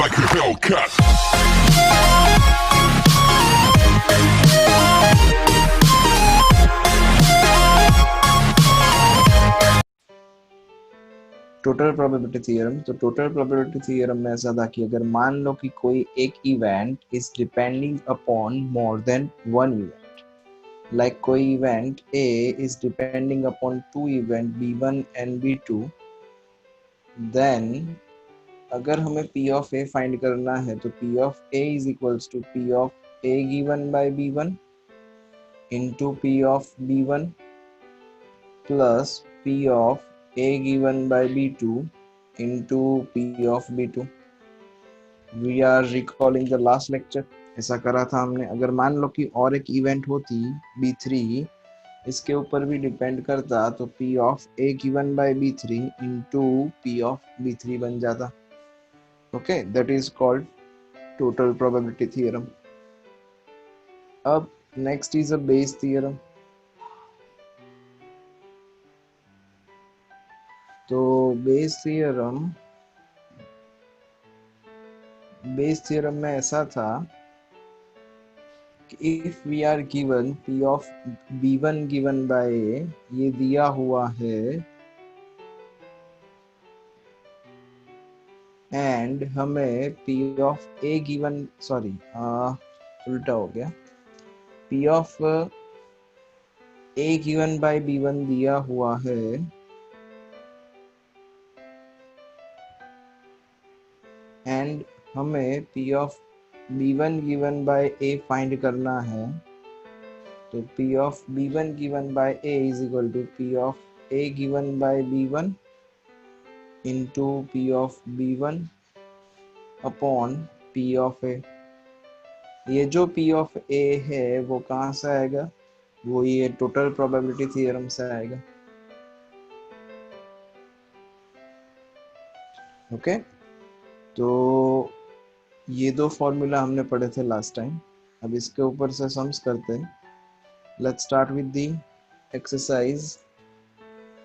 like a Hellcat. Total probability theorem. तो total probability theorem में ऐसा था कि अगर मान लो कि कोई एक event is depending upon more than one event, like कोई event A is depending upon two event B1 and B2, then अगर हमें P ऑफ A फाइंड करना है तो P of A is equals to P of A given by B1 into P of B1 plus P of A given by B2 into P of B2. We are recalling the last lecture. ऐसा करा था हमने। अगर मान लो कि और एक event होती B3, इसके ऊपर भी डिपेंड करता, तो P of A given by B3 into P of B3 बन जाता। Okay, that is called total probability theorem. अब next is a Bayes theorem. तो Bayes theorem में ऐसा था कि if we are given P of B1 given by A, ये दिया हुआ है, and हमें P of A given, sorry, उल्टा हो गया, P of A given by B1 दिया हुआ है, and हमें P of B1 given by A find करना है। तो P of B1 given by A is equal to P of A given by B1 into P of B1 upon P of A। ये जो P of A है वो कहाँ से आएगा? वो ये टोटल प्रोबेबिलिटी थ्योरम से आएगा। ओके, तो ये दो फॉर्मूला हमने पढ़े थे लास्ट टाइम। अब इसके ऊपर से सम्स करते हैं। Let's start with the exercise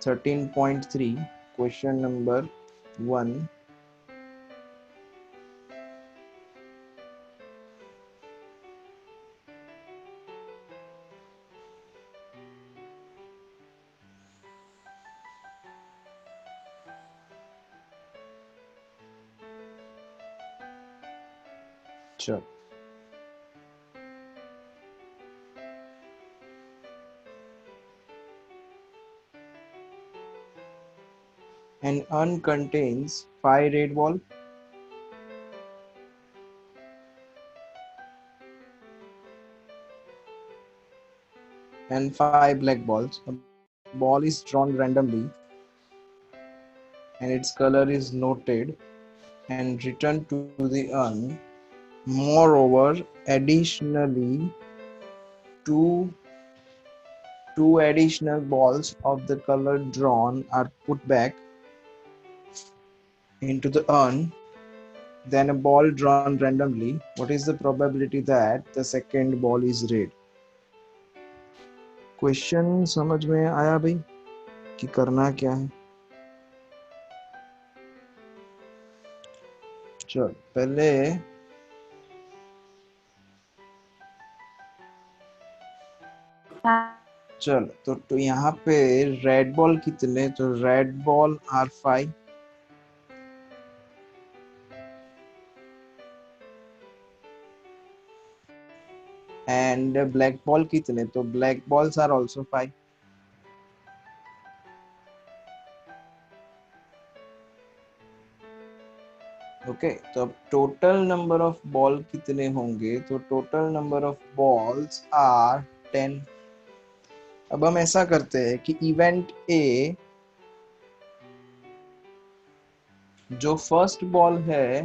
13.3, question number 1। चल, an urn contains 5 red ball and 5 black balls. A ball is drawn randomly and its color is noted and returned to the urn. Moreover, additionally, two additional balls of the color drawn are put back into the urn. Then a ball drawn randomly. What is the probability that the second ball is red? Question समझ में आया भाई कि करना क्या है? चल पहले चल तो यहाँ पे रेड बॉल कितने? तो red ball are 5 and black ball कितने? तो black balls are also 5। Okay, तो अब टोटल नंबर ऑफ बॉल कितने होंगे? तो total number of balls are 10। अब हम ऐसा करते हैं कि इवेंट ए, जो फर्स्ट बॉल है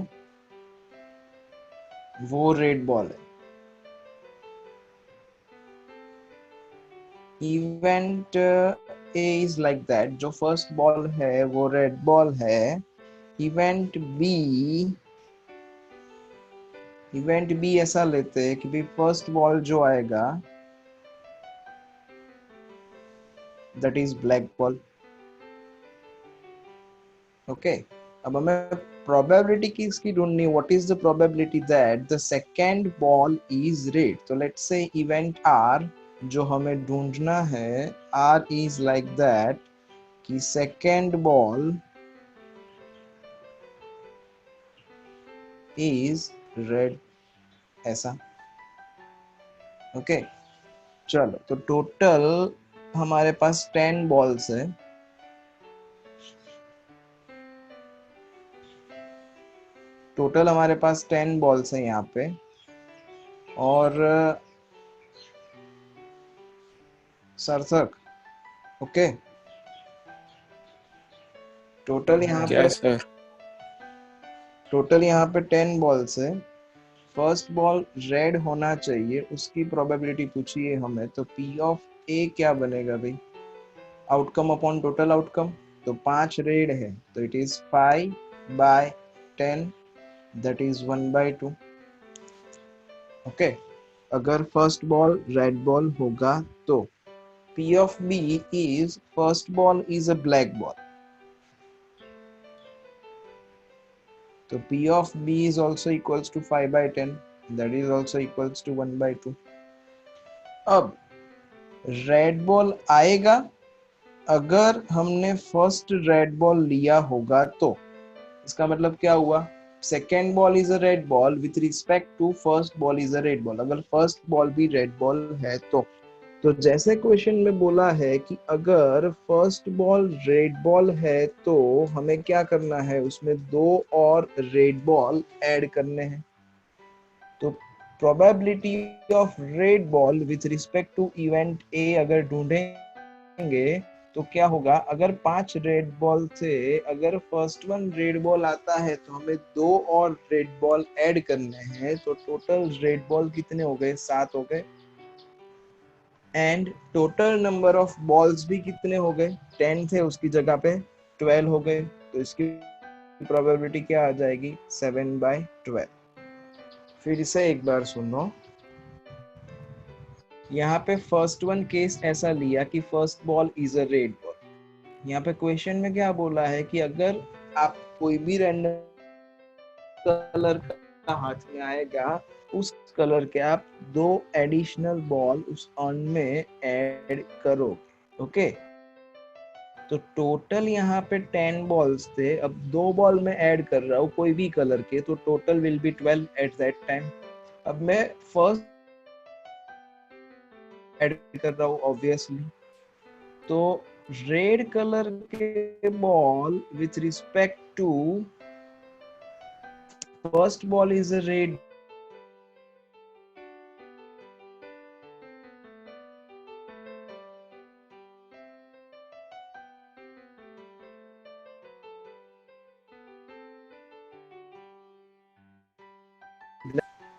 वो रेड बॉल है। Event A is like that, जो फर्स्ट बॉल है वो रेड बॉल है। इवेंट बी ऐसा लेते हैं कि भाई फर्स्ट बॉल जो आएगा that is black ball. Okay, अब हमें प्रोबेबिलिटी किसकी ढूंढनी, what is the probability that the second ball is red. तो लेट्स से इवेंट आर जो हमें ढूंढना है, आर इज लाइक दैट कि सेकेंड बॉल इज रेड, ऐसा। ओके चलो, तो टोटल हमारे पास 10 बॉल्स है। टोटल हमारे पास 10 बॉल्स है यहाँ पे, और सार्थक, ओके टोटल यहाँ पे यस सर। टोटल यहाँ पे 10 बॉल्स है। फर्स्ट बॉल रेड होना चाहिए, उसकी प्रोबेबिलिटी पूछिए हमें, तो पी ऑफ ए क्या बनेगा भाई, आउटकम अपॉन टोटल आउटकम। तो 5 रेड है तो it is 5/10, that is 1/2। Okay, अगर फर्स्ट बॉल रेड बॉल होगा तो P of B is first ball is a black ball, तो P of B is also equals to 5/10, that is also equals to 1/2। अब red ball आएगा अगर हमने first red ball लिया होगा, तो इसका मतलब क्या हुआ, second ball is a red ball with respect to first ball is a red ball. अगर फर्स्ट बॉल भी रेड बॉल है तो जैसे क्वेश्चन में बोला है कि अगर फर्स्ट बॉल रेड बॉल है तो हमें क्या करना है, उसमें 2 और रेड बॉल ऐड करने हैं। तो probability of red ball with respect to event A अगर ढूंढेंगे तो क्या होगा, अगर 5 रेड बॉल से अगर फर्स्ट वन रेड बॉल आता है तो हमें 2 और रेड बॉल ऐड करने हैं, तो टोटल रेड बॉल कितने हो गए, 7 हो गए। And total number of balls भी कितने हो गए, 10 थे उसकी जगह पे 12 हो गए। तो इसकी प्रोबेबिलिटी क्या आ जाएगी, 7/12। फिर से एक बार सुनो, यहाँ पे फर्स्ट वन केस ऐसा लिया कि first ball is a red ball. यहाँ पे क्वेश्चन में क्या बोला है कि अगर आप कोई भी रैंडम कलर का हाथ में आएगा, उस कलर के आप 2 एडिशनल बॉल उस ऑन में ऐड करो। ओके, तो टोटल यहाँ पे 10 बॉल्स थे, अब 2 बॉल में ऐड कर रहा हूँ कोई भी कलर के, तो total will be 12 at that time. अब मैं फर्स्ट ऐड कर रहा हूँ ऑब्वियसली, तो रेड कलर के ball with respect to first ball is a red,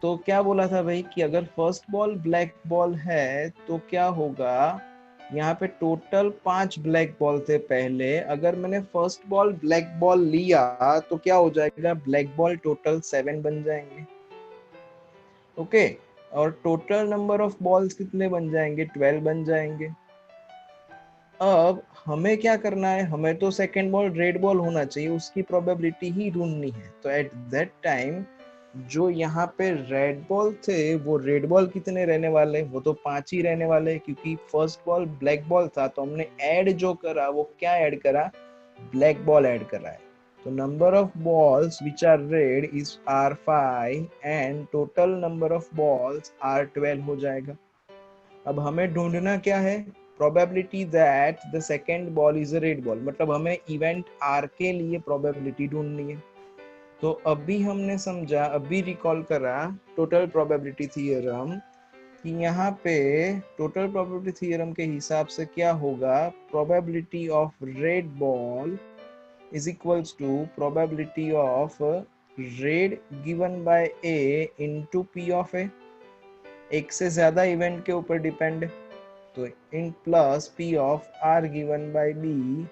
तो क्या बोला था भाई कि अगर फर्स्ट बॉल ब्लैक बॉल है तो क्या होगा, यहाँ पे टोटल 5 ब्लैक बॉल थे पहले, अगर मैंने फर्स्ट बॉल ब्लैक बॉल लिया तो क्या हो जाएगा, ब्लैक बॉल टोटल 7 बन जाएंगे। ओके, और टोटल नंबर ऑफ बॉल्स कितने बन जाएंगे, 12 बन जाएंगे। अब हमें क्या करना है, हमें तो सेकेंड बॉल रेड बॉल होना चाहिए, उसकी प्रोबेबिलिटी ही ढूंढनी है। तो एट दैट टाइम जो यहाँ पे रेड बॉल थे वो रेड बॉल कितने रहने वाले, वो तो 5 ही रहने वाले, क्योंकि फर्स्ट बॉल ब्लैक बॉल था तो हमने ऐड जो करा वो क्या ऐड करा, ब्लैक बॉल ऐड करा है। तो number of balls which are red is are 5 and total number of balls are 12 हो जाएगा। अब हमें ढूंढना क्या है, probability that the second ball is a red ball, मतलब हमें इवेंट आर के लिए प्रोबेबिलिटी ढूंढनी है। तो अभी हमने समझा, अभी रिकॉल करा टोटल प्रोबेबिलिटी थ्योरम कि यहाँ पे टोटल प्रोबेबिलिटी थ्योरम के हिसाब से क्या होगा, probability of red ball is equals to probability of red given by A into P of A. एक से ज्यादा इवेंट के ऊपर डिपेंड है, तो in plus P of R given by B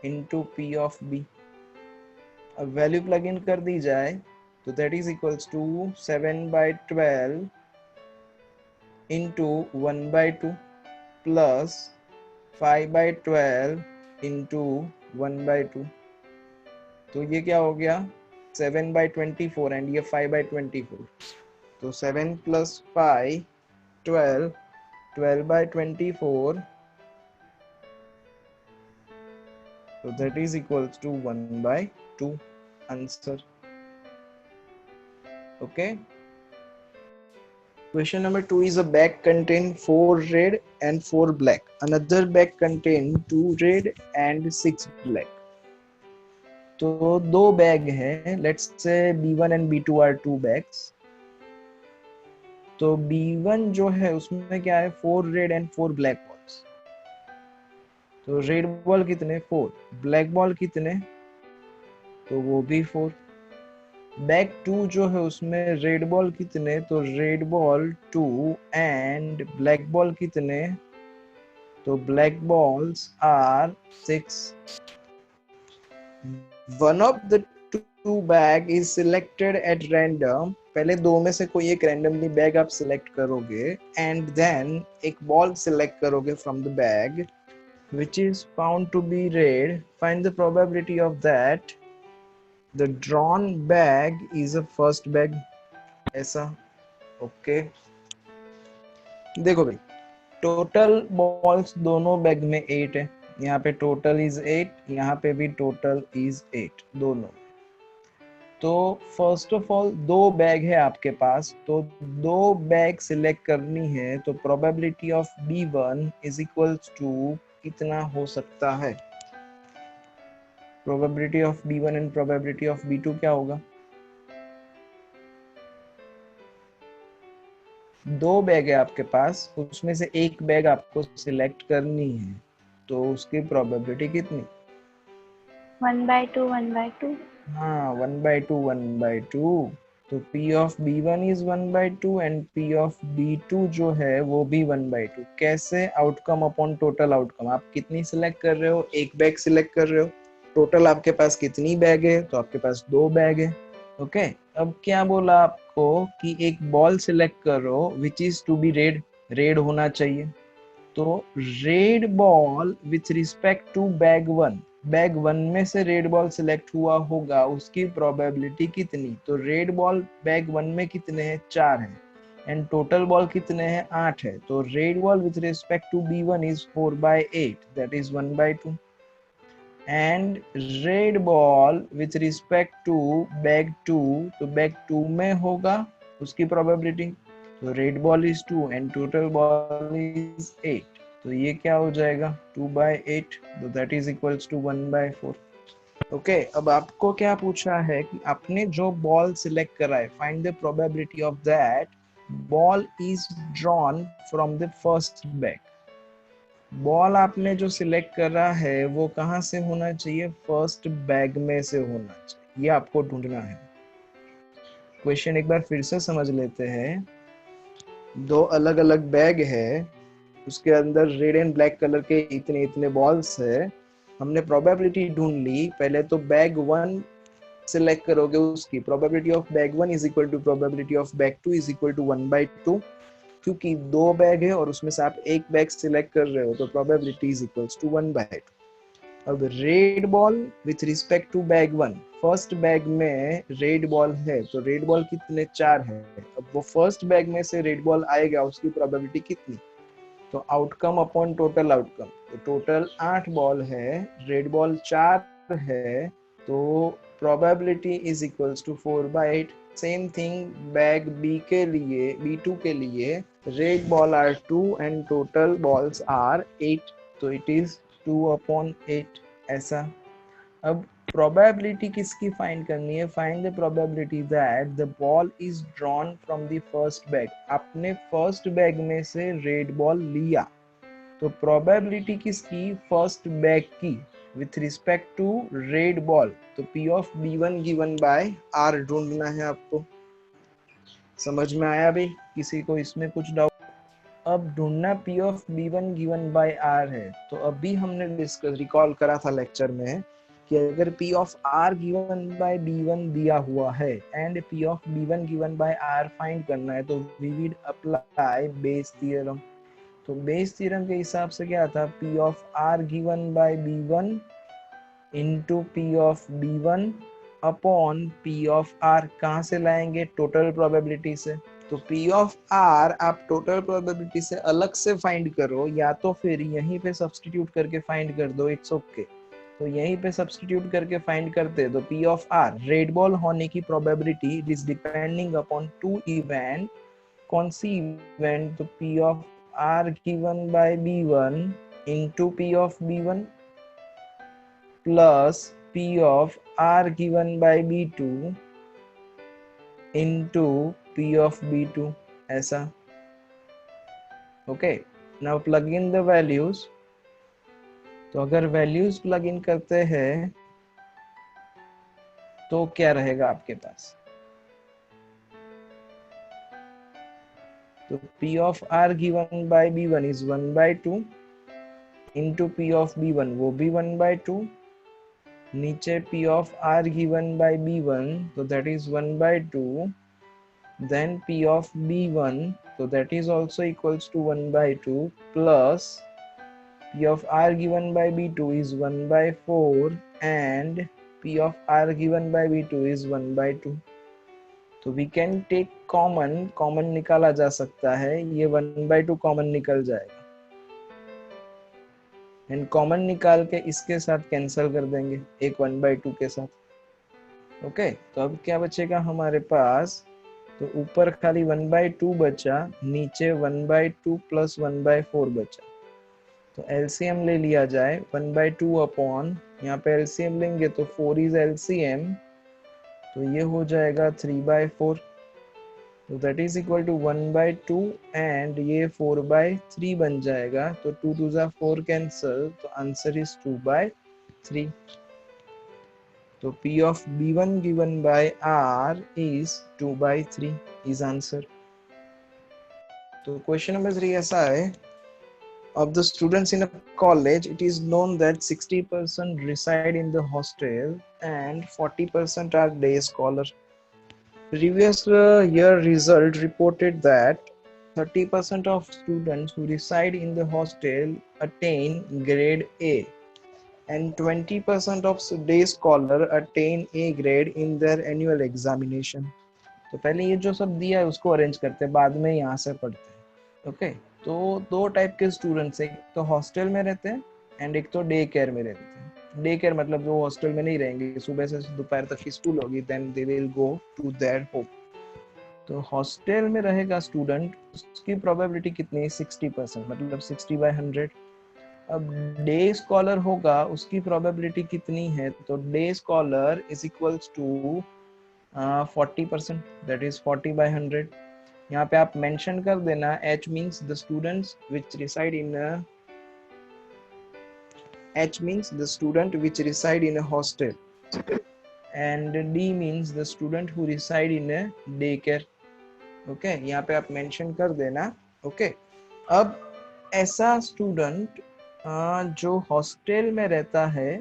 into P of B. अब value plug in कर दी जाए तो that is equals to 7/12 into 1/2 plus 5/12 into 1/2। तो ये क्या हो गया 7/24 एंड ये 5/24, तो 7 + 5 12, 12/24, so that is equals to 1/2 answer. Okay. Question number 2 is a bag contain 4 red and 4 black. Another bag contain 2 red and 6 black. तो दो बैग हैं, let's say B1 and B2 are two bags. तो B1 जो है उसमें क्या है 4 red and 4 black balls. तो रेड बॉल कितने 4, ब्लैक बॉल कितने, तो वो भी 4. बैग 2 जो है उसमें रेड बॉल कितने, तो red ball 2 and black ball कितने, तो black balls are 6. One of the two bag is selected at random. पहले दो में से कोई एक रैंडमली बैग आप सिलेक्ट करोगे एंड देन एक बॉल सिलेक्ट करोगे from the bag which is found to be red. Find the probability of that the drawn bag is a first bag. ऐसा. ओके. देखो भाई टोटल बॉल्स दोनों bag में 8 है, यहाँ पे टोटल इज 8, यहाँ पे भी टोटल इज 8 दोनों. तो फर्स्ट ऑफ ऑल दो बैग है आपके पास, तो दो बैग सिलेक्ट करनी है, तो probability of B1 is equals to कितना हो सकता है. Probability of B1 and probability of B2 क्या होगा. दो बैग है आपके पास, उसमें से एक बैग आपको सिलेक्ट करनी है, तो उसकी प्रोबेबिलिटी कितनी. 1/2 1/2. हाँ 1/2 1/2. तो P of B1 is 1/2 and P of B2 जो है वो भी 1/2. कैसे. Outcome upon total outcome. आप कितनी सिलेक्ट कर रहे हो, एक बैग सिलेक्ट कर रहे हो, टोटल आपके पास कितनी बैग है, तो आपके पास दो बैग है. ओके. अब क्या बोला आपको कि एक बॉल सिलेक्ट करो which is to be red, red होना चाहिए. तो red ball with respect to bag 1, bag 1 में से रेड बॉल सिलेक्ट हुआ होगा, उसकी प्रोबेबिलिटी कितनी. तो रेड बॉल बैग 1 में कितने हैं 4 हैं एंड टोटल बॉल कितने हैं 8 है. तो red ball with respect to B1 is 4/8, that is 1/2. And red ball with respect to bag 2, तो बैग 2 में होगा उसकी प्रोबेबिलिटी, तो red ball is 2 and total ball is 8, तो ये क्या हो जाएगा 2/8, तो that is equals to 1/4. Okay. अब आपको क्या पूछा है कि आपने जो बॉल सिलेक्ट करा है, find the probability of that ball is drawn from the first bag. Ball आपने जो सिलेक्ट करा है वो कहाँ से होना चाहिए, फर्स्ट बैग में से होना चाहिए, ये आपको ढूंढना है. क्वेश्चन एक बार फिर से समझ लेते हैं. दो अलग अलग बैग है, उसके अंदर रेड एंड ब्लैक कलर के इतने इतने बॉल्स है. हमने प्रोबेबिलिटी ढूंढ ली. पहले तो बैग 1 सिलेक्ट करोगे, उसकी probability of bag 1 is equal to probability of bag 2 is equal to 1/2, क्योंकि दो बैग है और उसमें से आप एक बैग सिलेक्ट कर रहे हो, तो प्रोबेबिलिटी इज इक्वल्स टू 1/2. अब red ball with respect to bag 1, first bag में रेड बॉल है, तो रेड बॉल कितने 4 है. अब वो फर्स्ट बैग में से रेड बॉल आएगा, उसकी प्रोबेबिलिटी कितनी, तो आउटकम अपॉन टोटल आउटकम. तो टोटल 8 बॉल है, रेड बॉल 4 है, तो probability is equals to 4/8. Same thing bag B के लिए, B2 के लिए red ball are 2 and total balls are 8, तो इट इज 2/8 ऐसा. अब प्रोबेबिलिटी किसकी फाइंड करनी है, find the probability that the ball is drawn from the first bag. आपने फर्स्ट बैग में से रेड बॉल लिया, तो प्रोबेबिलिटी किसकी, फर्स्ट बैग की with respect to red ball. तो P of B1 given by R ढूंढना है आपको. समझ में आया भाई, किसी को इसमें कुछ डाउट. अब ढूंढना P of B1 given by R है. तो अभी हमने डिस्कस रिकॉल करा था लेक्चर में कि अगर P of R given by B1 दिया हुआ है and P of B1 given by R find करना है, तो we will apply Bayes theorem. तो बेस थ्योरम के हिसाब से क्या था, P of R given by B1 into P of B1 upon P of R। कहाँ से लाएंगे? टोटल प्रोबेबिलिटी से। तो पी ऑफ R आप टोटल प्रोबेबिलिटी से अलग से फाइंड करो, या तो फिर यहीं पे सब्स्टिट्यूट करके फाइंड कर दो, इट्स ओके। तो यहीं पे सब्स्टिट्यूट करके फाइंड करते हैं। तो P of R red ball होने की probability it is depending upon two event. कौन सी इवेंट? तो P of R given by B1 into P of B1 plus P of R given by B2 into P of B2 ऐसा। Okay, now plug in the values. तो अगर values plug in करते हैं तो क्या रहेगा आपके पास? तो P of R given by B1 is 1/2 into P of B1 वो भी 1/2, नीचे P of R given by B1 तो that is 1/2, then P of B1 so that is also equals to 1/2 plus P of R given by B2 is 1/4 and P of R given by B2 is 1/2। तो we can take common निकाला जा सकता है, ये 1/2 common निकल जाएगा and common निकाल के इसके साथ कैंसिल कर देंगे एक 1/2 के साथ। ओके, तो अब क्या बचेगा हमारे पास? तो ऊपर खाली 1/2 बचा, नीचे 1/2 प्लस 1/4 बचा। तो एलसीएम ले लिया जाए 1/2 अपॉन, यहाँ पे एलसीएम लेंगे तो 4 इज एलसीएम, तो ये हो जाएगा 3/4। तो that is equal to 1/2 and ये 4/3 बन जाएगा। तो 2 2 जा 4 कैंसल, तो आंसर इज 2/3। तो P of B1 given by R is 2/3 is answer। तो क्वेश्चन नंबर 3 ऐसा है, of the students in a college it is known that 60% reside in the hostel and 40% are day scholar. Previous year result reported that 30% of students who reside in the hostel attain grade A and 20% of day scholar attain A grade in their annual examination। तो पहले ये जो सब दिया है उसको arrange करते हैं, बाद में यहाँ से पढ़ते हैं। ओके, तो दो टाइप के स्टूडेंट्स, एक तो हॉस्टल में रहते हैं एंड एक तो डे केयर में रहते हैं। डे केयर मतलब वो हॉस्टल में नहीं रहेंगे, सुबह से दोपहर तक की स्कूल होगी, then they will go to their home. तो हॉस्टल में रहेगा स्टूडेंट, उसकी प्रोबेबिलिटी कितनी है? 60%, मतलब 60/100। अब डे स्कॉलर होगा, उसकी प्रोबेबिलिटी कितनी है? तो day scholar is equals to 40%, that is 40/100। यहाँ पे आप मेंशन कर देना H means the students which reside in a H means the student which reside in a hostel and D means the student who reside in a daycare। Okay, यहाँ पे आप mention कर देना। ओके, अब ऐसा student जो hostel में रहता है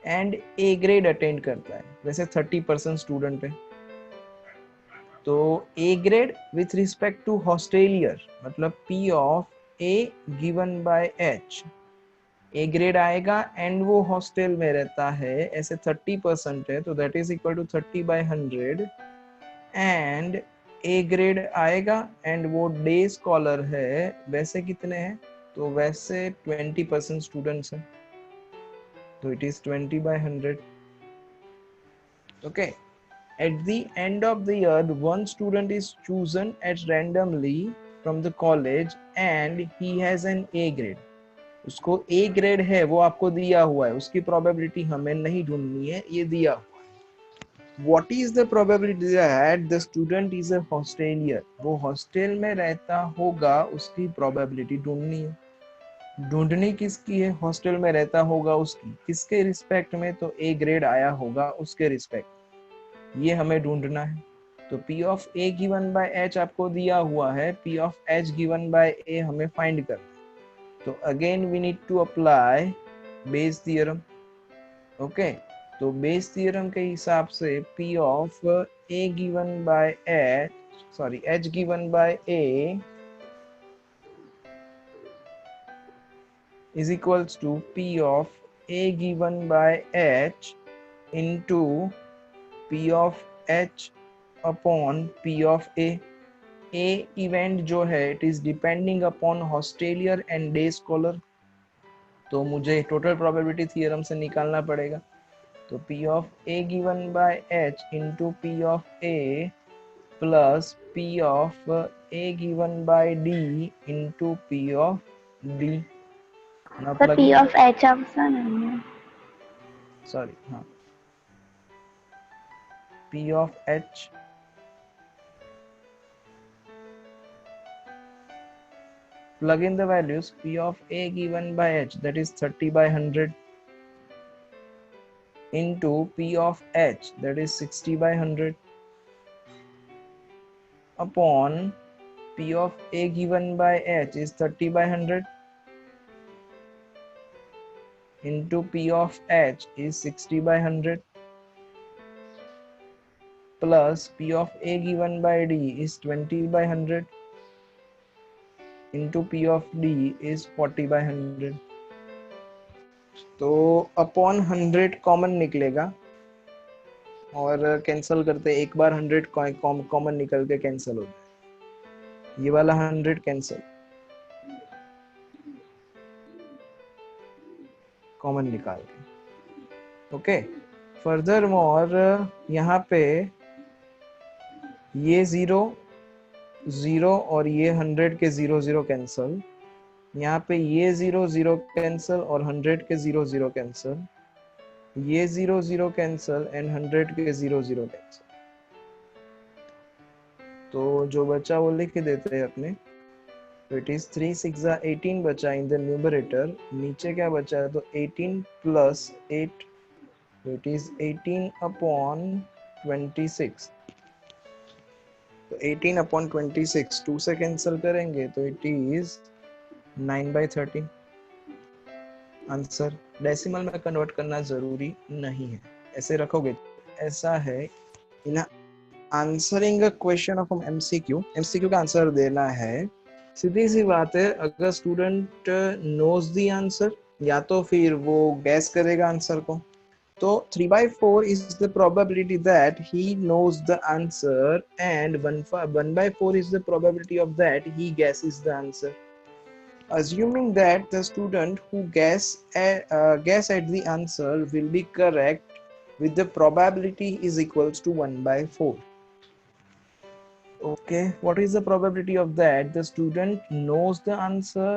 एंड ए ग्रेड अटेंड करता है, वैसे 30% स्टूडेंट है, तो A grade with respect to hosteller मतलब P of A given by H, A grade आएगा एंड वो हॉस्टल में रहता है, ऐसे 30% है, तो that is equal to 30/100 and A grade आएगा एंड वो डे स्कॉलर है, वैसे कितने हैं? तो वैसे 20% स्टूडेंट्स हैं, तो it is 20/100। Okay, at the end of the year one student is chosen at randomly from the college and he has an A grade। उसको A grade है, वो आपको दिया हुआ है, उसकी प्रोबेबिलिटी हमें नहीं ढूंढनी है, ये दिया हुआ है। What is the probability that the student is a hostelier? वो हॉस्टल में रहता होगा, उसकी प्रोबेबिलिटी ढूंढनी है। ढूंढनी किसकी है? हॉस्टल में रहता होगा उसकी, किसके रिस्पेक्ट में? तो A ग्रेड आया होगा उसके रिस्पेक्ट, ये हमें ढूंढना है। तो P of A given by H आपको दिया हुआ है, P of H given by A हमें फाइंड करना है। तो again we need to apply Bayes theorem. Okay, तो बेस थ्योरम के हिसाब से P of A given by H given by A is equals to P of A given by H into P of H upon P of A. A event जो है it is depending upon hostelier and day scholar, तो मुझे total probability theorem से निकालना पड़ेगा। तो P of A given by H into P of A plus P of A given by D into P of D। Now sir plug P in of H option नहीं है। sorry हाँ P of H plug in the values P of A given by H, that is 30 by 100, into P of H, that is 60 by 100, upon P of A given by H is 30 by 100, into P of H is 60 by 100, plus P of A given by D is 20 by 100, into P of D is 40 by 100। तो upon 100 common निकलेगा और cancel करते एक बार 100 common निकल के cancel हो जाए, ये वाला 100 कैंसिल कॉमन निकाल के। ओके, फर्दर मोर यहाँ पे ये 0 0 और ये 100 के 0 0 कैंसिल, यहाँ पे ये 0 0 कैंसिल और 100 के 0 0 कैंसिल, ये 0 0 कैंसिल एंड 100 के 0 0 कैंसिल। तो जो बचा वो लिख देते हैं अपने। तो इट इज 3 6 18 बचा इन द न्यूमरेटर, नीचे क्या बचा है तो 18 प्लस 8, तो इट इज 18 अपॉन 26। तो 18 अपॉन 26 2 से कैंसिल करेंगे तो इट इज 9/13 आंसर। डेसिमल में कन्वर्ट करना जरूरी नहीं है, ऐसे रखोगे। ऐसा है in answering a question of MCQ, MCQ का आंसर देना है। सीधी सी बात है, अगर स्टूडेंट नोज द आंसर या तो फिर वो गैस करेगा आंसर को, तो 3/4 is the probability that he knows the answer and 1/4 is the probability of that he guesses the answer. Assuming that the student who guess at the answer will be correct with the probability is equals to 1/4. Okay, what is the probability of that? The student knows the answer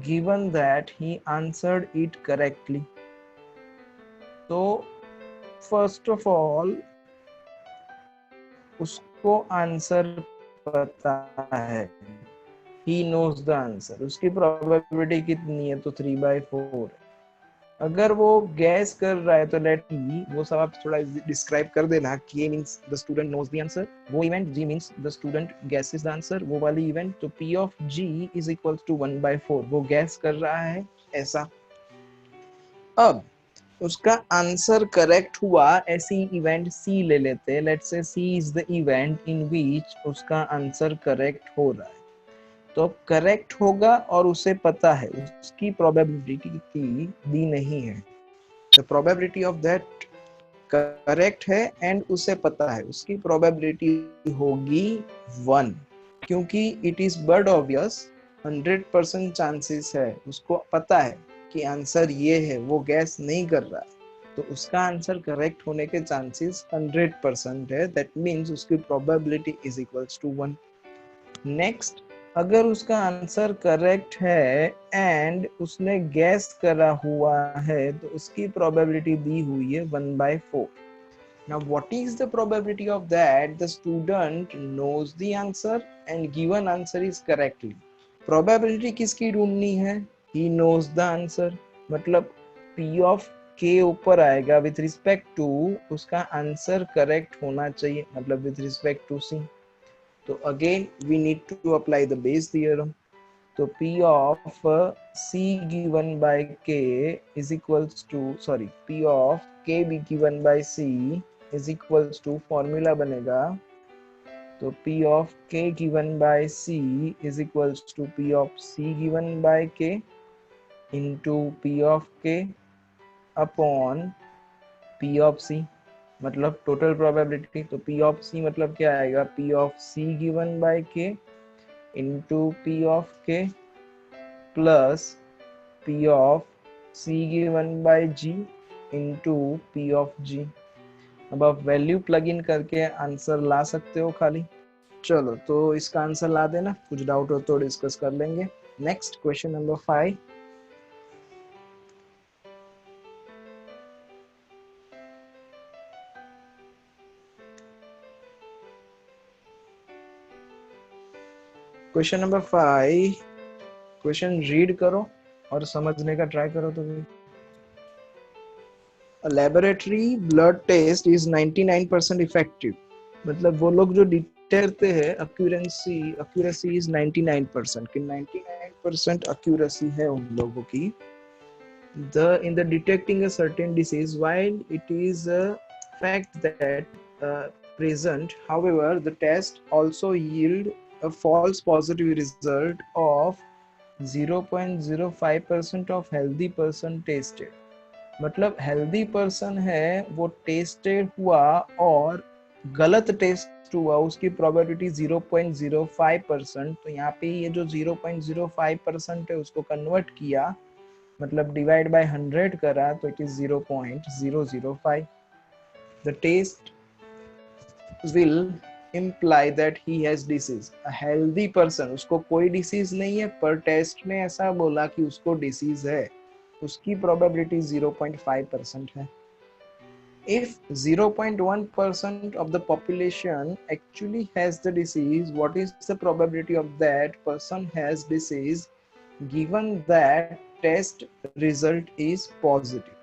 given that he answered it correctly. तो first of all उसको answer पता है, he knows the answer, उसकी probability कितनी है तो 3/4। अगर वो गैस कर रहा है तो लेट ही, वो सब आप थोड़ा डिस्क्राइब कर देना। K means the student knows the answer, वो event G means the student guesses the answer, वो वाली इवेंट। तो P of G is equals to 1/4, वो गैस कर रहा है ऐसा। अब उसका आंसर करेक्ट हुआ, ऐसी इवेंट C ले लेते हैं। Let's say C is the event in which उसका आंसर करेक्ट हो रहा है, तो करेक्ट होगा और उसे पता है, उसकी प्रोबेबिलिटी दी नहीं है। The probability of that correct है एंड उसे पता है, उसकी प्रोबेबिलिटी होगी 1, क्योंकि it is bird obvious 100% chances है, उसको पता है कि आंसर ये है, वो गैस नहीं कर रहा है, तो उसका आंसर करेक्ट होने के चांसेस 100% है। दैट मीन्स उसकी probability is equals to 1। Next, अगर उसका आंसर करेक्ट है एंड उसने गैस करा हुआ है, तो उसकी प्रोबेबिलिटी दी हुई है 1/4। Now what is the probability of that the student knows the answer and given answer is correctly? Probability किसकी ढूंढनी है? He knows the answer, मतलब P of K ऊपर आएगा with respect to उसका आंसर करेक्ट होना चाहिए, मतलब with respect to C। तो again we need to apply the Bayes theorem. तो P of C given by K is equals to, sorry, P of K be given by C is equals to, formula बनेगा तो P of K given by C is equals to P of C given by K into P of K upon P of C, मतलब total probability. तो P of C मतलब क्या आएगा, P of C given by K into P of K plus P of C given by G into P of G. अब आप value plug इन करके answer ला सकते हो खाली। चलो तो इसका आंसर ला देना, कुछ डाउट हो तो डिस्कस कर लेंगे। Next question number 5। Question number 5, question read करो और समझने का ट्राई करो। तो A laboratory blood test is 99% effective, मतलब वो लोग जो करते हैं accuracy is 99%, कि 99% accuracy है उन लोगों की in the detecting a certain disease, while it is a fact that present, however the test also yield a false positive result of 0.05% of healthy person tested। मतलब हेल्दी पर्सन है वो tested हुआ और गलत टेस्ट हुआ, उसकी probability 0.05%। तो यहाँ पे ये जो 0.05% है उसको कन्वर्ट किया, मतलब डिवाइड बाय 100 करा, तो it is 0.005। The test will imply that he has disease। a healthy person, उसको कोई डिसीज नहीं है पर टेस्ट में ऐसा बोला कि उसको डिसीज है, उसकी प्रोबेबिलिटी 0.5% है। If 0.1% of the population actually has the disease, what is the probability of that person has disease given that test result is positive?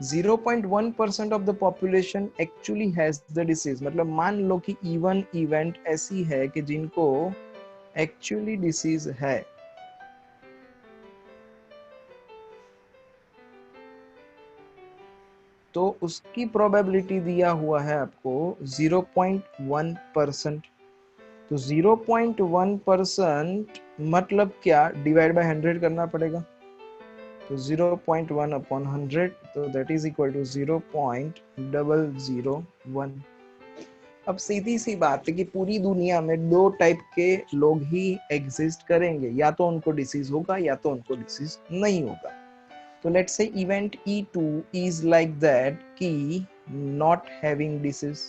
0.1% of the population actually has the disease, मतलब मान लो कि even event ऐसी है कि जिनको actually disease है, तो उसकी प्रोबेबिलिटी दिया हुआ है आपको 0.1%। तो 0.1% मतलब क्या, डिवाइड बाय 100 करना पड़ेगा। तो 0.1 अपॉन 100, तो दैट इज इक्वल टू 0.001। अब सीधी सी बात है कि पूरी दुनिया में दो टाइप के लोग ही एग्जिस्ट करेंगे, या तो उनको डिसीज होगा या तो उनको डिसीज नहीं होगा। तो let's say event E2 is like that कि not having disease।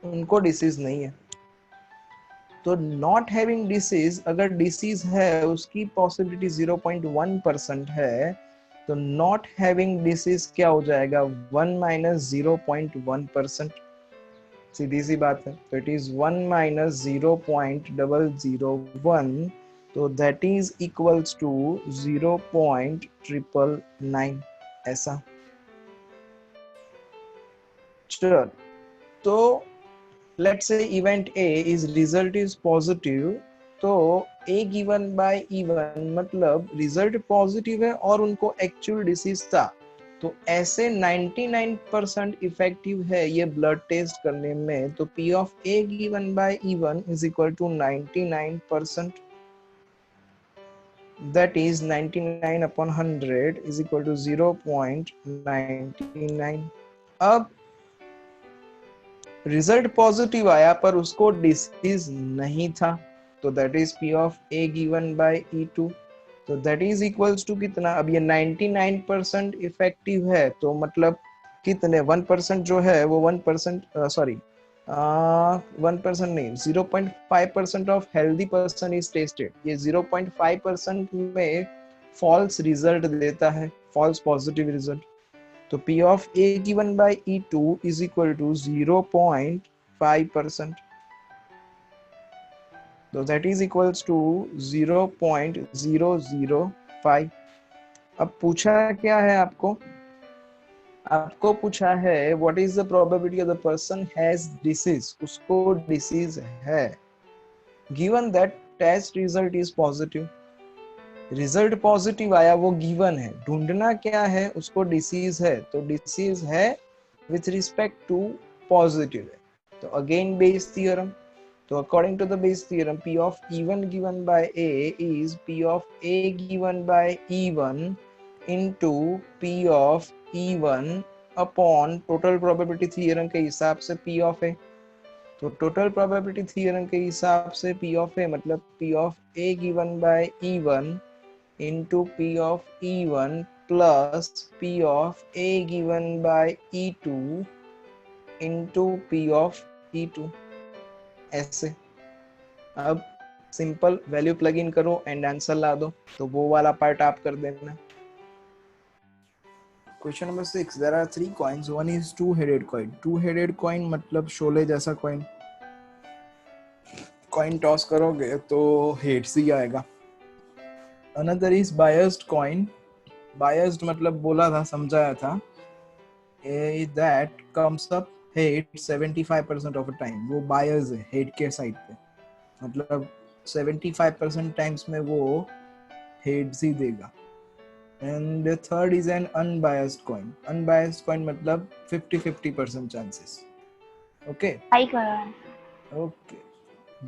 उनको डिसीज नहीं है, तो नॉट हैविंग डिसीज, अगर डिसीज है उसकी पॉसिबिलिटी 0.1% है, तो नॉट हैविंग डिसीज क्या हो जाएगा, 1 माइनस 0.1%। सीधी सी बात है, तो इट इज 1 माइनस 0.001, तो दैट इज इक्वल्स टू 0.999 ऐसा। चलो तो let's say event A is result is positive, तो A given by even मतलब रिजल्ट पॉजिटिव है और उनको एक्चुअल डिसीज था, तो ऐसे 99% इफेक्टिव है ये ब्लड टेस्ट करने में। तो P of A given by even is equal to 99%, that is 99 upon 100 is equal to 0.99। अब रिजल्ट पॉजिटिव आया पर उसको डिसीज नहीं था, तो that is P of A given by E2, तो दैट इज इक्वल्स टू कितना, अब ये 99% इफेक्टिव है, तो मतलब कितने 1% जो है वो 1% सॉरी 1% नहीं 0.5% of healthy person is tested. ये 0.5% में फॉल्स रिजल्ट देता है, फॉल्स पॉजिटिव रिजल्ट। तो P of A given by E2 is equal to 0.5%. So that is equals to 0.005। अब पूछा क्या है आपको, आपको पूछा है what is the probability of the person has disease, उसको डिसीज है, given that test result is positive। Result positive आया, वो गिवन है, ढूंढना क्या है, उसको डिसीज है, तो डिसीज है विथ रिस्पेक्ट टू पॉजिटिव है। तो अगेन बेस थ्योरम, तो according to the Bayes theorem, P of E1 given by A is P of A given by E1 into P of E1 upon total probability theorem के हिसाब से P of A. तो total probability theorem के हिसाब से P of A मतलब P of A given by E1 into P of E1 plus P of A given by E2 into P of E2. ऐसे अब सिंपल वैल्यू प्लग इन करो and answer ला दो, तो वो वाला पार्ट आप कर देना. Question number 6, there are 3 coins, one is two headed coin. Two headed coin मतलब शोले जैसा कॉइन. कॉइन टॉस करोगे तो हेड्स ही आएगा. Another is biased coin. Biased मतलब बोला था, समझाया था, that comes up head 75% of the time. वो बायस है हेड के साइड पे, मतलब 75% टाइम्स में वो हेड्स ही देगा. And third is an unbiased coin. Unbiased coin मतलब 50-50% चांसेस. ओके आई करो. Okay.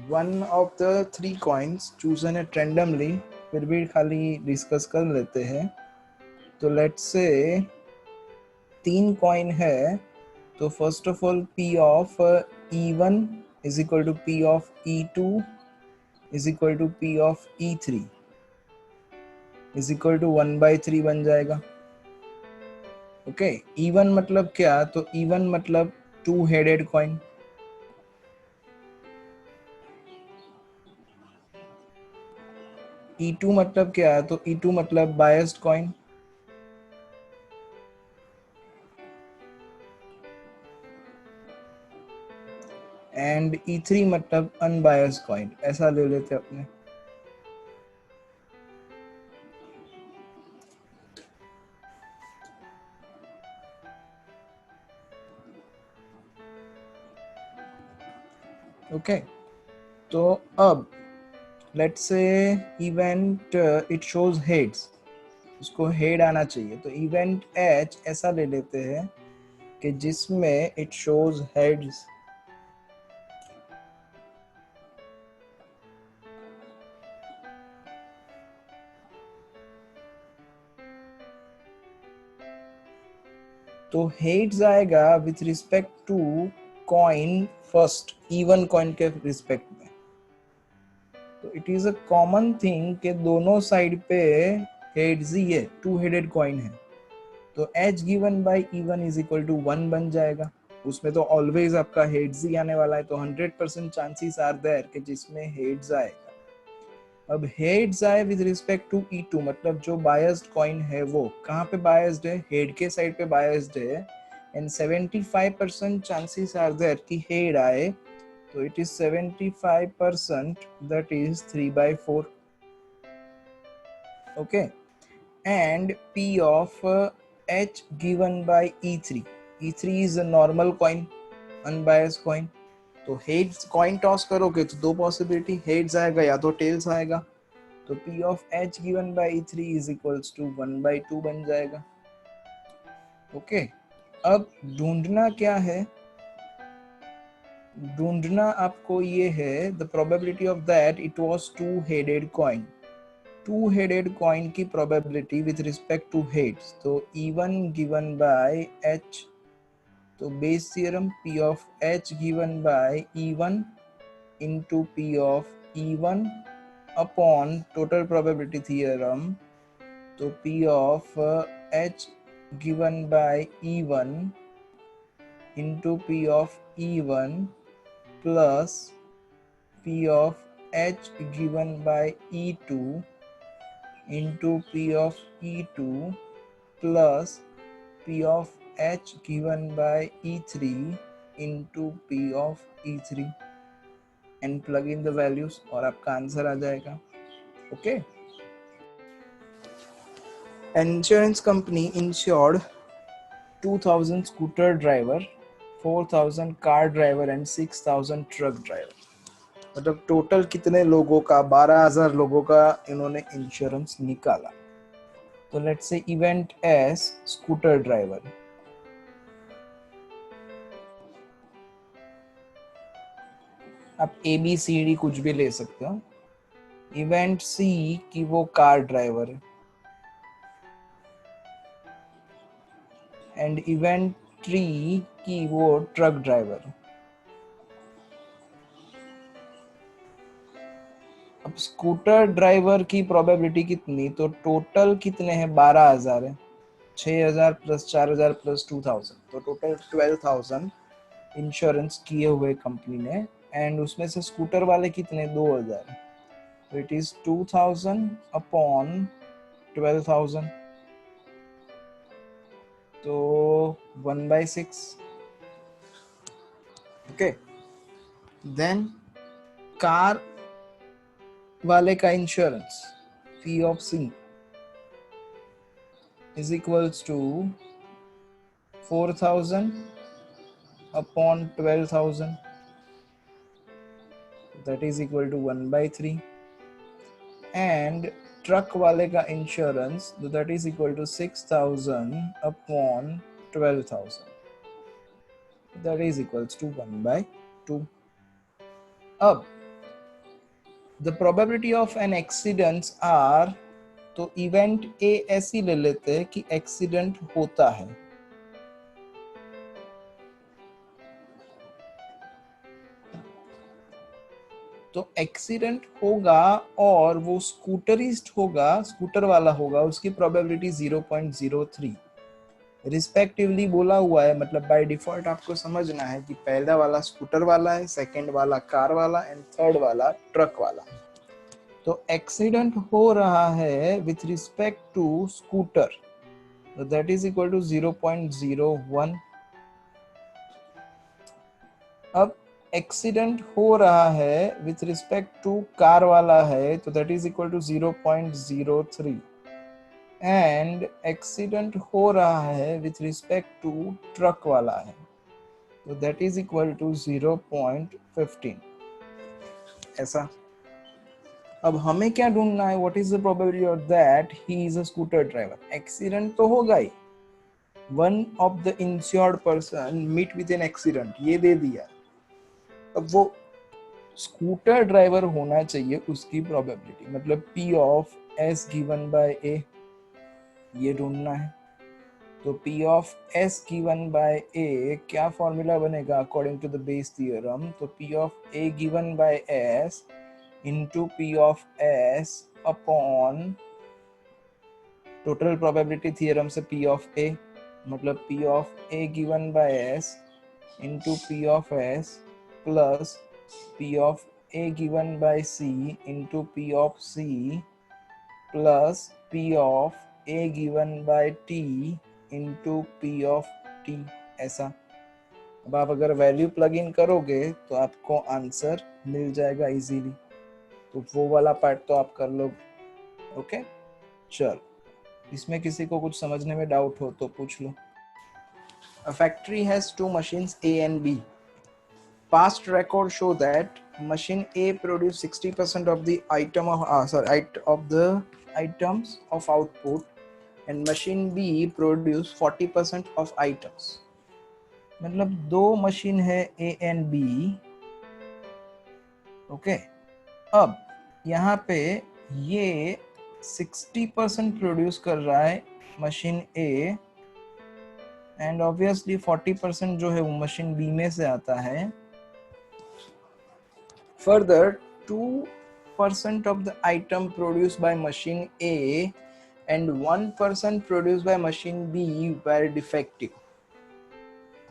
One of the three coins chosen at randomly, फिर भी खाली डिस्कस कर लेते हैं. तो लेट्स से 3 कॉइन है, तो first of all P of E1 is equal to P of E2 is equal to P of E3 is equal to 1/3 बन जाएगा. ओके. E1 मतलब क्या, तो E1 मतलब टू हेडेड कॉइन. E2 मतलब क्या, तो E2 मतलब बायस्ड कॉइन. एंड E3 मतलब अनबायस्ड कॉइन. ऐसा ले लेते अपने. ओके. तो अब let's say event it shows heads, उसको हेड आना चाहिए. तो इवेंट H ऐसा ले लेते हैं कि जिसमें इट शोज हेड्स. तो हेड्स आएगा with respect to coin first, E1 coin के रिस्पेक्ट में. तो it is a common thing कि दोनों साइड पे हेड्स ही है, टू हेडेड कॉइन है. तो H given by E1 is equal to 1 बन जाएगा. उसमें तो ऑलवेज आपका हेड्स ही आने वाला है, तो 100% चांसेस आर देयर कि जिसमें हेड्स आएगा. अब हेड्स आए विद रिस्पेक्ट टू E2 मतलब जो बायस्ड कॉइन है वो कहाँ पे बायस्ड है, हेड के साइड पे बायस्ड है. एंड 75% चांसेस आर देयर कि हेड आए. तो it is 75%, that is 3/4. Okay. And P of H given by E3. E3 is a normal coin, unbiased coin. तो हेड्स कॉइन टॉस करोगे तो दो पॉसिबिलिटी, हेड्स आएगा या तो टेल्स आएगा. तो P of H given by E3 is equals to 1/2 बन जाएगा. ओके. अब ढूंढना क्या है, ढूंढना आपको ये है the probability of that it was two headed coin. Two headed coin की probability with respect to heads. तो E1 गिवन बाय H, तो Bayes theorem P of H given by E1 into P of E1 upon total probability theorem. तो P of H given by E1 into P of E1 plus P of H given by E2 into P of E2 plus P of H given by E3 into P of E3 and plug in the values और आपका answer आ जाएगा. Okay. Insurance company insured 2000 scooter driver, 4000 car driver and 6000 truck driver. मतलब total कितने लोगों का, 12,000 लोगों का इन्होंने इंश्योरेंस निकाला. तो let's say event S scooter driver. आप ए बी सी डी कुछ भी ले सकते हो। इवेंट सी कि वो कार ड्राइवर है, एंड इवेंट थ्री कि वो ट्रक ड्राइवर है। अब स्कूटर ड्राइवर की प्रोबेबिलिटी कितनी, तो टोटल कितने हैं, 12,000 है, 6,000 प्लस 4,000 प्लस 2,000, तो टोटल 12,000 इंश्योरेंस किए हुए कंपनी ने, एंड उसमें से स्कूटर वाले कितने, 2,000, तो इट इज 2,000 अपॉन 12,000, तो 1/6। ओके, देन कार वाले का insurance fee of C is equals to 4,000 upon 12,000, that is equal to 1/3, and truck वाले का insurance, that is equal to 6,000 upon 12,000, that is equals to 1/2. अब the probability of an accidents are, तो event A ऐसी ले लेते हैं कि accident होता है, तो एक्सीडेंट होगा और वो स्कूटरिस्ट होगा, स्कूटर वाला होगा, उसकी प्रोबेबिलिटी 0.03 रिस्पेक्टिवली बोला हुआ है। मतलब बाय डिफॉल्ट आपको समझना है कि पहला वाला स्कूटर वाला है, सेकंड वाला कार वाला, एंड थर्ड वाला ट्रक वाला। तो एक्सीडेंट हो रहा है विथ रिस्पेक्ट टू स्कूटर, तो दैट इज इक्वल टू 0.01। अब एक्सीडेंट हो रहा है विथ रिस्पेक्ट टू कार वाला है, तो that is equal to 0.03, and accident हो रहा है विथ रिस्पेक्ट टू ट्रक वाला है, तो दैट इज इक्वल टू 0.15। ऐसा। अब हमें क्या ढूंढना है, what is the probability of that he is a scooter driver. Accident तो होगा ही, one of the insured person meet with an accident, ये दे दिया। अब वो स्कूटर ड्राइवर होना चाहिए, उसकी प्रोबेबिलिटी मतलब P of S given by A, ये ढूंढना है। तो P of S given by A क्या फॉर्मूला बनेगा according to the Bayes theorem, तो P of A given by S into P of S upon total probability theorem से P of A, मतलब P of A given by S into P of S plus P of A given by C into P of C plus P of A given by T into P of T, ऐसा। अब आप अगर value plug इन करोगे तो आपको answer मिल जाएगा easily, तो वो वाला पार्ट तो आप कर लोगे। ओके, चल, इसमें किसी को कुछ समझने में डाउट हो तो पूछ लो। A factory has two machines A and B. Past records show that machine A produced 60% of the items of output, and machine B produced 40% of items. मतलब दो मशीन है A and B। ओके, अब यहाँ पे ये 60% produce कर रहा है मशीन A, एंड ऑब्वियसली 40% जो है वो मशीन B में से आता है। Further, 2% of the item produced by machine A and 1% produced by machine B were defective.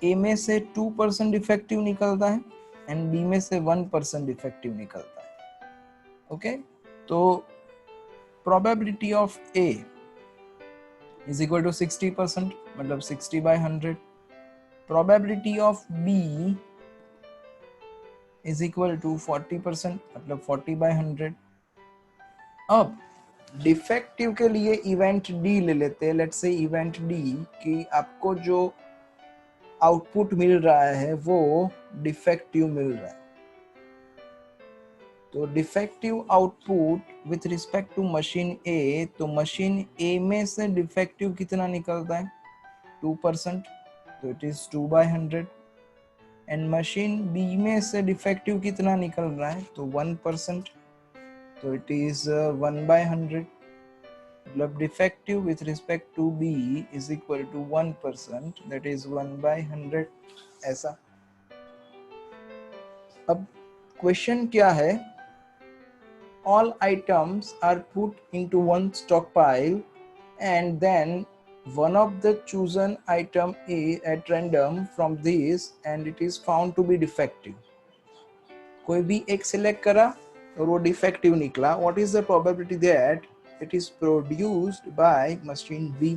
A में से 2% डिफेक्टिव निकलता है एंड B में से 1% डिफेक्टिव निकलता है। ओके, तो probability of A is equal to 60%, मतलब 60/100। Probability of B is equal to 40%, मतलब 40/100। अब डिफेक्टिव के लिए इवेंट डी ले लेते हैं। लेट्स से इवेंट डी कि आपको जो आउटपुट मिल रहा है वो डिफेक्टिव मिल रहा है, तो defective output with respect to machine A, तो मशीन ए में से डिफेक्टिव कितना निकलता है, 2%, तो it is 2/100। And machine B में से डिफेक्टिव कितना निकल रहा है, तो 1%, तो इट इज 1/100, मतलब defective with respect to B is equal to 1%, that is 1/100 ऐसा। अब क्वेश्चन क्या है, all items are put into one stockpile and then one of the chosen item is at random from this and it is found to be defective। कोई भी एक select करा और वो डिफेक्टिव निकला, what is the probability that it is produced by machine B?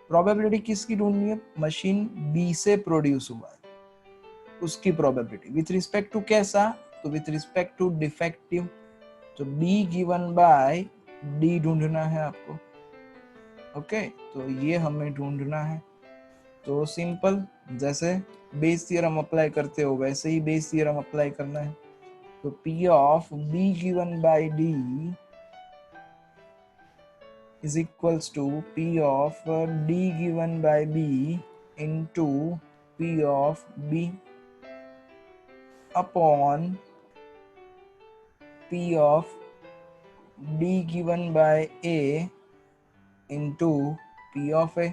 Probability किसकी ढूंढनी है, मशीन बी से प्रोड्यूस हुआ है उसकी प्रोबेबिलिटी विथ रिस्पेक्ट टू कैसा, तो विथ रिस्पेक्ट टू डिफेक्टिव, तो B गिवन बाय D ढूंढना है आपको। ओके, तो ये हमें ढूंढना है, तो सिंपल जैसे बेस थ्योरम अप्लाई करते हो वैसे ही बेस थ्योरम अप्लाई करना है। तो P of B given by D is equals to P of D given by B into P of B upon P of D given by A into P of A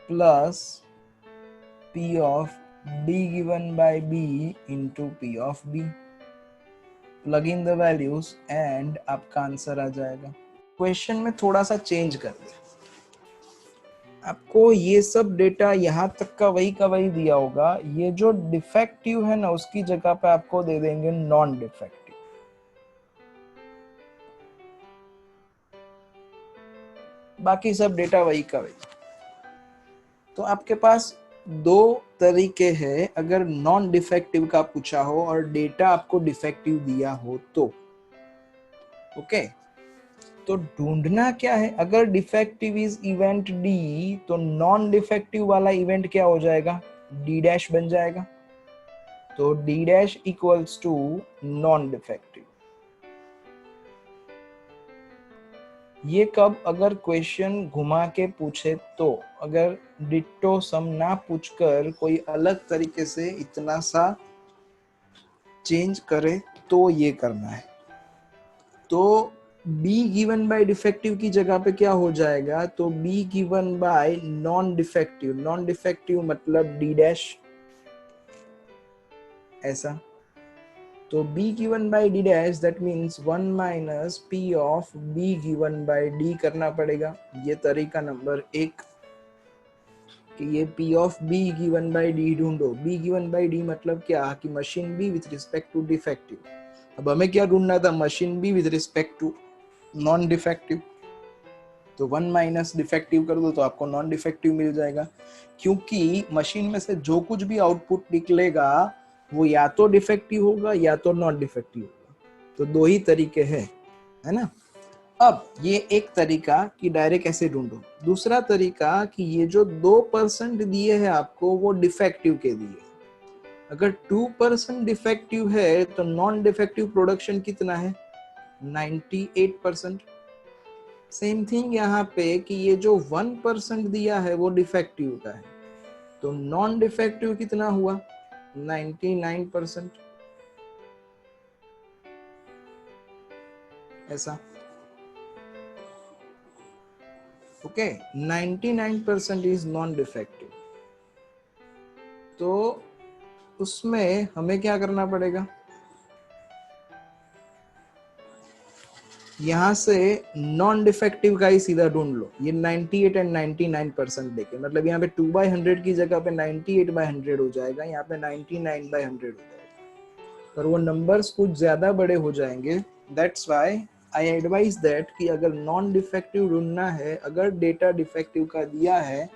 plus P of D given by B into P of B। Plug in the values and आपका answer आ जाएगा। Question में थोड़ा सा change कर दे, आपको ये सब data यहाँ तक का वही दिया होगा, ये जो डिफेक्टिव है ना उसकी जगह पे आपको दे देंगे नॉन डिफेक्टिव। बाकी सब डेटा वही का वही। तो आपके पास दो तरीके हैं, अगर नॉन डिफेक्टिव का पूछा हो और डेटा आपको डिफेक्टिव दिया हो तो। ओके, तो ढूंढना क्या है, अगर डिफेक्टिव इज इवेंट डी तो नॉन डिफेक्टिव वाला इवेंट क्या हो जाएगा, डी डैश बन जाएगा। तो D dash equals to non defective. ये कब, अगर क्वेश्चन घुमा के पूछे तो, अगर डिट्टो सम ना पूछकर कोई अलग तरीके से इतना सा चेंज करे तो ये करना है। तो B गिवन बाय डिफेक्टिव की जगह पे क्या हो जाएगा, तो B given bye non defective, non defective मतलब D डैश ऐसा। तो B given by D dash that means 1 minus P of B given by D करना पड़ेगा। ये तरीका नंबर 1 कि ये P of B given by D ढूंढो। B गिवन बाय D मतलब क्या, कि machine B with respect to defective. अब हमें क्या ढूंढना था, machine B with respect to non defective. तो 1 माइनस डिफेक्टिव कर दो तो आपको नॉन डिफेक्टिव मिल जाएगा, क्योंकि मशीन में से जो कुछ भी आउटपुट निकलेगा वो या तो डिफेक्टिव होगा या तो नॉन डिफेक्टिव होगा। तो दो ही तरीके हैं, है ना। अब ये एक तरीका कि डायरेक्ट ऐसे ढूंढो, दूसरा तरीका कि ये जो 2% दिए हैं आपको वो डिफेक्टिव के दिए। अगर 2% डिफेक्टिव है तो नॉन डिफेक्टिव प्रोडक्शन कितना है, 98%। सेम थिंग यहाँ पे कि ये जो 1% दिया है वो डिफेक्टिव का है, तो नॉन डिफेक्टिव कितना हुआ, 99% ऐसा। Okay, 99% is non defective. तो उसमें हमें क्या करना पड़ेगा, यहाँ से नॉन डिफेक्टिव का ही सीधा ढूंढ लो। ये 98 एंड 99% देखे, मतलब यहाँ पे 2/100 की जगह पे 98/100 हो जाएगा, यहाँ पे 99/100 हो जाएगा। पर वो नंबर्स कुछ ज्यादा बड़े हो जाएंगे, that's why I advise that कि अगर नॉन डिफेक्टिव ढूंढना है, अगर डेटा डिफेक्टिव का दिया है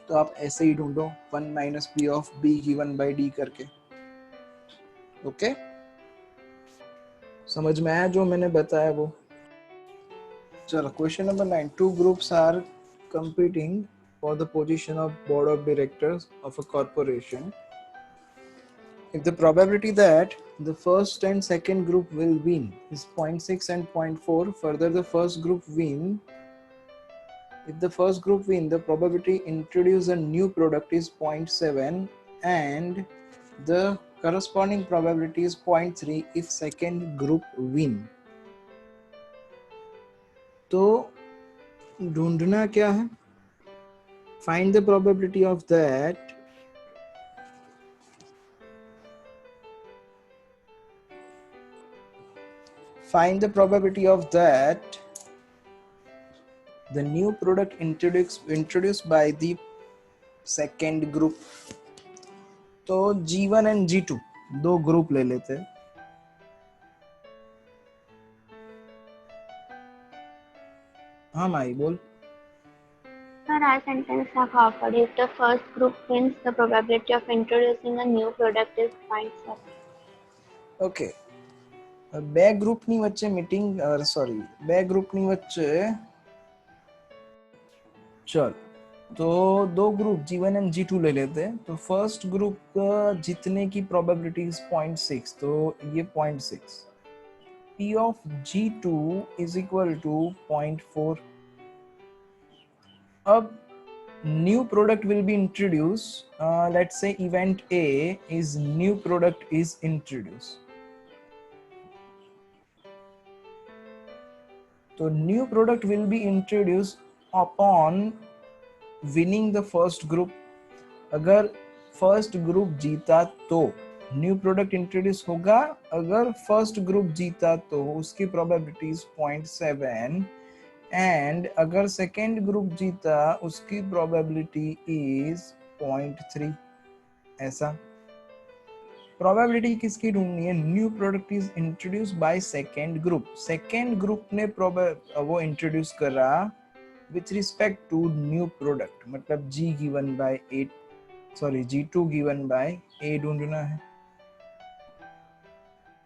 तो आप ऐसे ही ढूंढो, 1 minus P of B given by D करके। ओके, समझ में आया जो मैंने बताया वो। चलो question number 9, 2 groups are competing for the position of board of directors of a corporation. If the probability that the first and second group will win is 0.6 and 0.4, further the first group win If the first group win, the probability introduce a new product is 0.7 and the corresponding probability is 0.3 if second group win. तो ढूंढना क्या है? Find the probability of that. Find the probability of that the new product introduced by the second group. तो G1 and G2 दो group ले लेते हैं. हाँ माई बोल. Sir, our sentence are covered. If the first group wins, the probability of introducing a new product is 0.7. Okay, બે ગ્રુપની વચ્ચે મીટિંગ સોરી બે ગ્રુપની વચ્ચે चल तो दो ग्रुप G1 एंड G2 ले लेते हैं. तो फर्स्ट ग्रुप का जीतने की प्रोबेबिलिटी इज 0.6, तो ये 0.6. P of G2 is equal to 0.4. अब new product will be introduced. Let's say event A is new product is introduced. So new product will be introduced upon winning the first group. अगर first group जीता तो new product introduce होगा. अगर first group जीता तो उसकी probability is 0.7 and अगर second group जीता उसकी प्रोबेबिलिटी इज 0.3. ऐसा प्रोबेबिलिटी किसकी ढूंढनी है? New product is introduce by second group. Second group ने वो इंट्रोड्यूस करा with respect to new product, मतलब G given by 8 sorry G2 given by A ढूंढना है.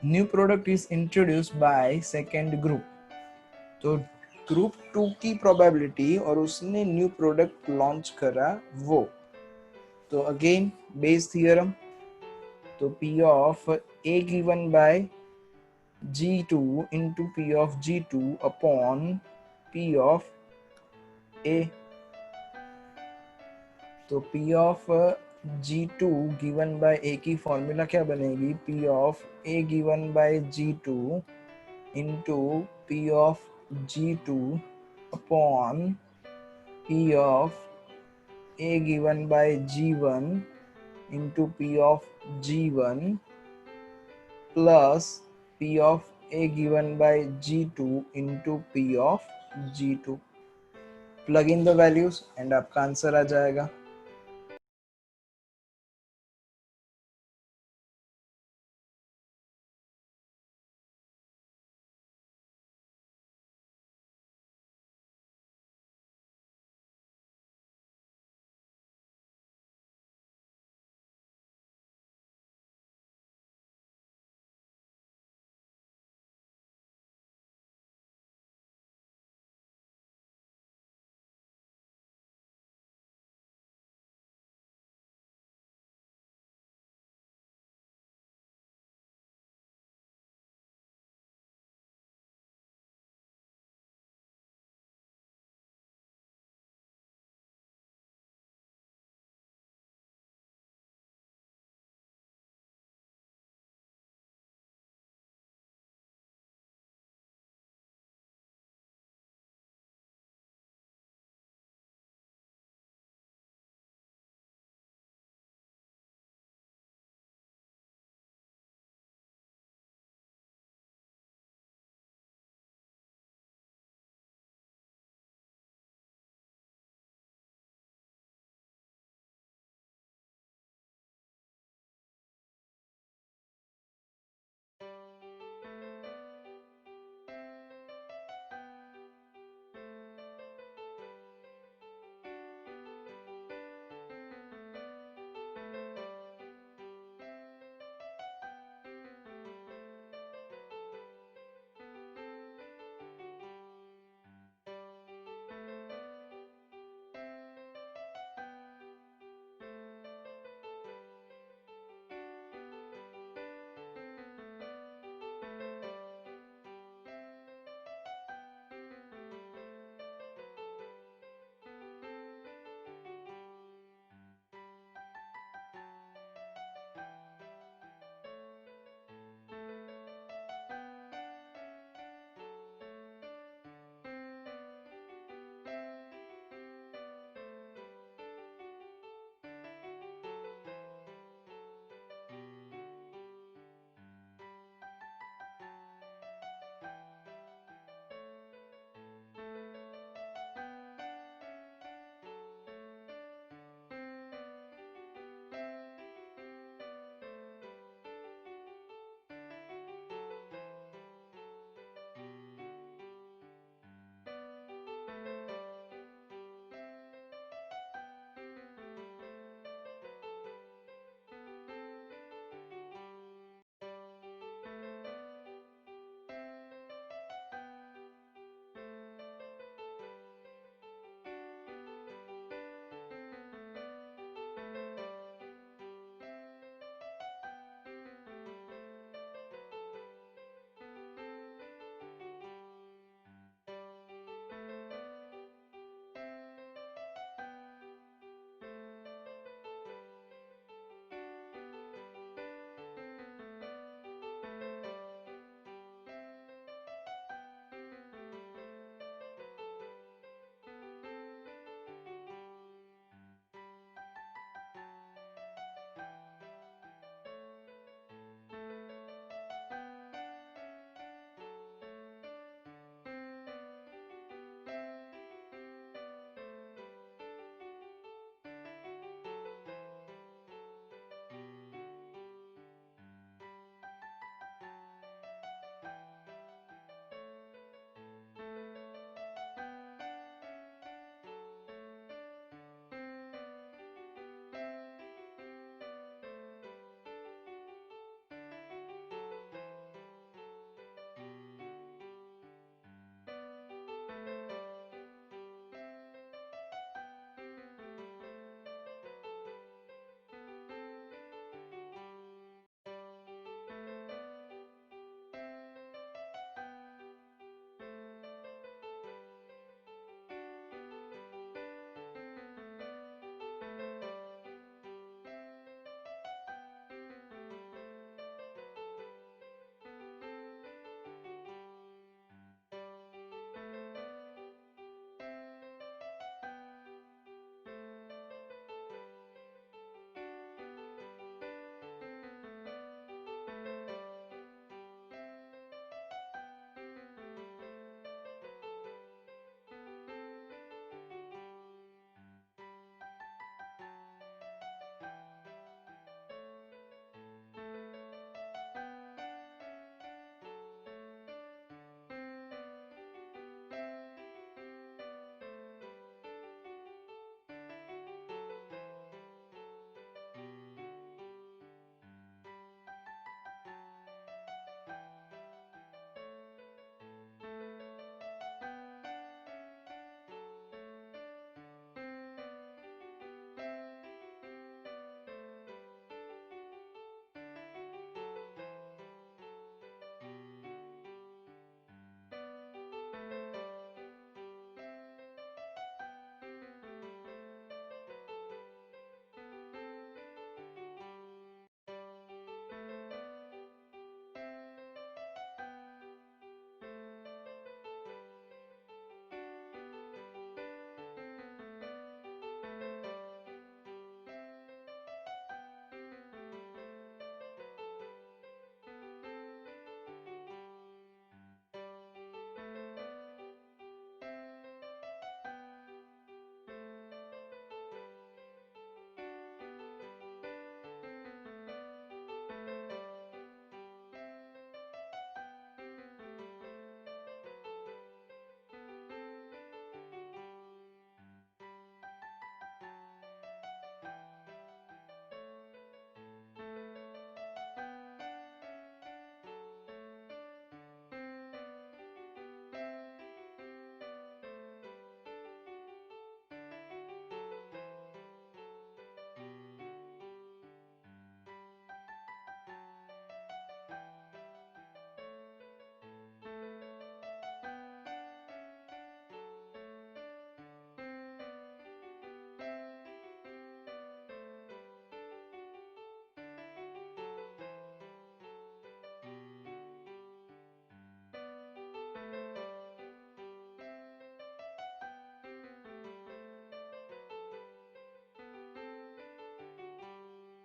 New product is introduced by second group. तो ग्रुप 2 की probability और उसने न्यू प्रोडक्ट लॉन्च करा वो. तो अगेन बेस थियरम. तो P of A given by G2 into P of G2 upon P of A. तो P of G2 given by A की फॉर्मूला क्या बनेगी? P of A given by G2 into P of G2 upon P of A given by G1 into P of G1 plus P of A given by G2 into P of G2. Plug in the values and आपका answer आ जाएगा.